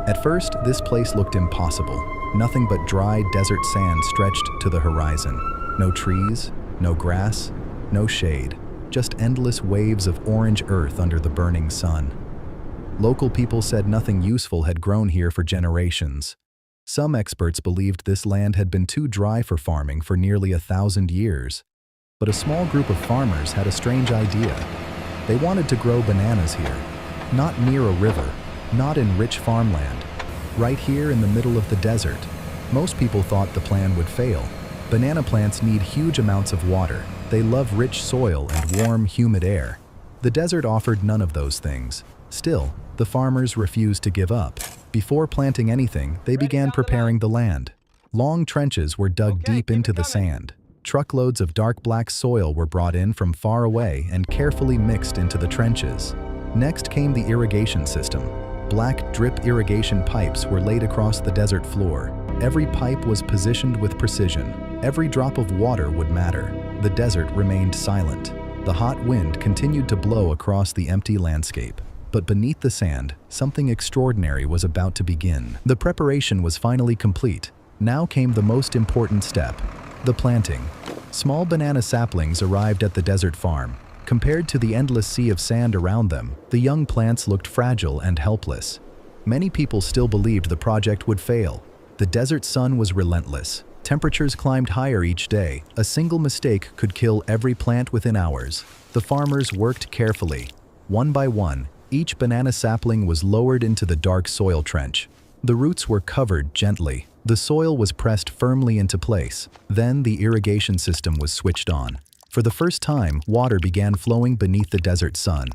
At first, this place looked impossible. Nothing but dry desert sand stretched to the horizon. No trees, no grass, no shade. Just endless waves of orange earth under the burning sun. Local people said nothing useful had grown here for generations. Some experts believed this land had been too dry for farming for nearly 1,000 years. But a small group of farmers had a strange idea. They wanted to grow bananas here, not near a river, not in rich farmland, right here in the middle of the desert. Most people thought the plan would fail. Banana plants need huge amounts of water. They love rich soil and warm, humid air. The desert offered none of those things. Still, the farmers refused to give up. Before planting anything, they began preparing the land. Long trenches were dug deep into the sand. Truckloads of dark black soil were brought in from far away and carefully mixed into the trenches. Next came the irrigation system. Black drip irrigation pipes were laid across the desert floor. Every pipe was positioned with precision. Every drop of water would matter. The desert remained silent. The hot wind continued to blow across the empty landscape. But beneath the sand, something extraordinary was about to begin. The preparation was finally complete. Now came the most important step, the planting. Small banana saplings arrived at the desert farm. Compared to the endless sea of sand around them, the young plants looked fragile and helpless. Many people still believed the project would fail. The desert sun was relentless. Temperatures climbed higher each day. A single mistake could kill every plant within hours. The farmers worked carefully. One by one, each banana sapling was lowered into the dark soil trench. The roots were covered gently. The soil was pressed firmly into place. Then the irrigation system was switched on. For the first time, water began flowing beneath the desert sun.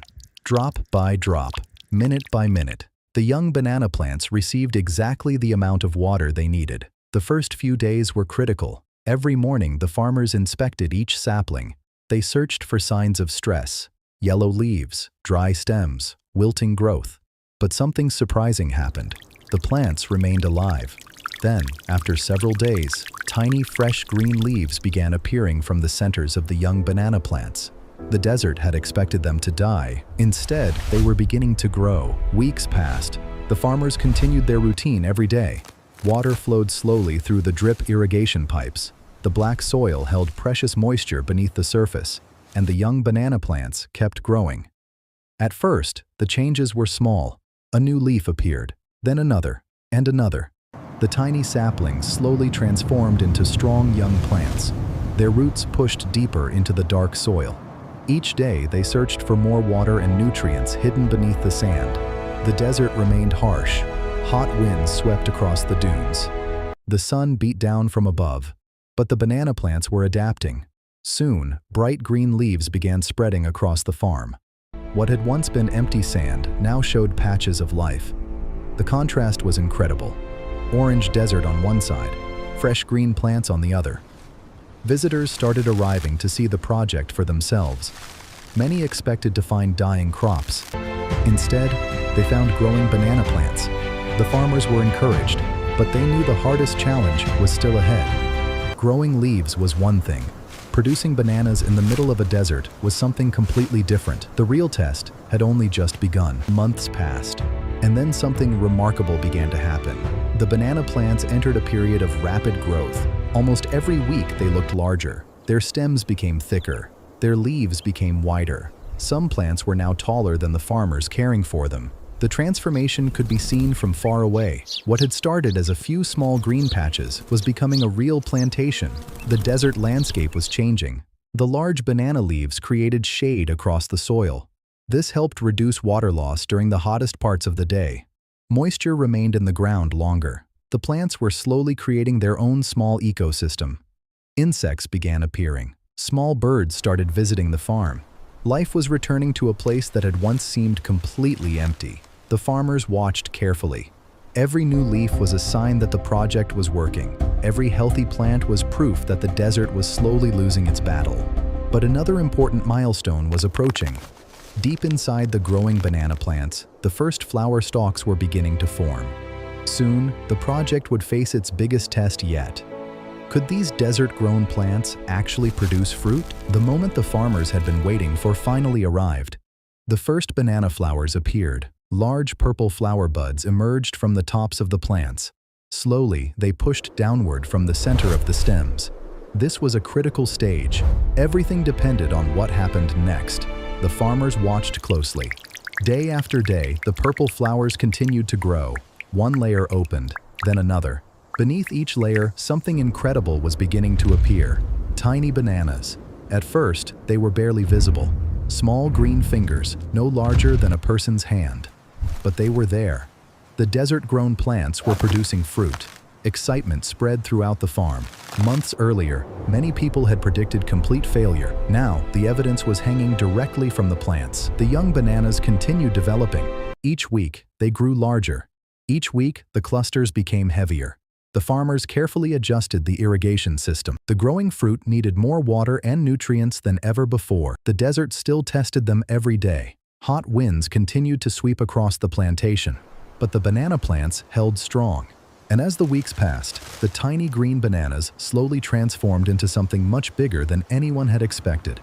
Drop by drop, minute by minute, the young banana plants received exactly the amount of water they needed. The first few days were critical. Every morning, the farmers inspected each sapling. They searched for signs of stress: yellow leaves, dry stems, wilting growth. But something surprising happened. The plants remained alive. Then, after several days, tiny fresh green leaves began appearing from the centers of the young banana plants. The desert had expected them to die. Instead, they were beginning to grow. Weeks passed. The farmers continued their routine every day. Water flowed slowly through the drip irrigation pipes. The black soil held precious moisture beneath the surface, and the young banana plants kept growing. At first, the changes were small. A new leaf appeared, then another, and another. The tiny saplings slowly transformed into strong young plants. Their roots pushed deeper into the dark soil. Each day, they searched for more water and nutrients hidden beneath the sand. The desert remained harsh. Hot winds swept across the dunes. The sun beat down from above, but the banana plants were adapting. Soon, bright green leaves began spreading across the farm. What had once been empty sand now showed patches of life. The contrast was incredible. Orange desert on one side, fresh green plants on the other. Visitors started arriving to see the project for themselves. Many expected to find dying crops. Instead, they found growing banana plants. The farmers were encouraged, but they knew the hardest challenge was still ahead. Growing leaves was one thing. Producing bananas in the middle of a desert was something completely different. The real test had only just begun. Months passed, and then something remarkable began to happen. The banana plants entered a period of rapid growth. Almost every week they looked larger. Their stems became thicker. Their leaves became wider. Some plants were now taller than the farmers caring for them. The transformation could be seen from far away. What had started as a few small green patches was becoming a real plantation. The desert landscape was changing. The large banana leaves created shade across the soil. This helped reduce water loss during the hottest parts of the day. Moisture remained in the ground longer. The plants were slowly creating their own small ecosystem. Insects began appearing. Small birds started visiting the farm. Life was returning to a place that had once seemed completely empty. The farmers watched carefully. Every new leaf was a sign that the project was working. Every healthy plant was proof that the desert was slowly losing its battle. But another important milestone was approaching. Deep inside the growing banana plants, the first flower stalks were beginning to form. Soon, the project would face its biggest test yet. Could these desert-grown plants actually produce fruit? The moment the farmers had been waiting for finally arrived. The first banana flowers appeared. Large purple flower buds emerged from the tops of the plants. Slowly, they pushed downward from the center of the stems. This was a critical stage. Everything depended on what happened next. The farmers watched closely. Day after day, the purple flowers continued to grow. One layer opened, then another. Beneath each layer, something incredible was beginning to appear. Tiny bananas. At first, they were barely visible. Small green fingers, no larger than a person's hand. But they were there. The desert-grown plants were producing fruit. Excitement spread throughout the farm. Months earlier, many people had predicted complete failure. Now, the evidence was hanging directly from the plants. The young bananas continued developing. Each week, they grew larger. Each week, the clusters became heavier. The farmers carefully adjusted the irrigation system. The growing fruit needed more water and nutrients than ever before. The desert still tested them every day. Hot winds continued to sweep across the plantation, but the banana plants held strong. And as the weeks passed, the tiny green bananas slowly transformed into something much bigger than anyone had expected.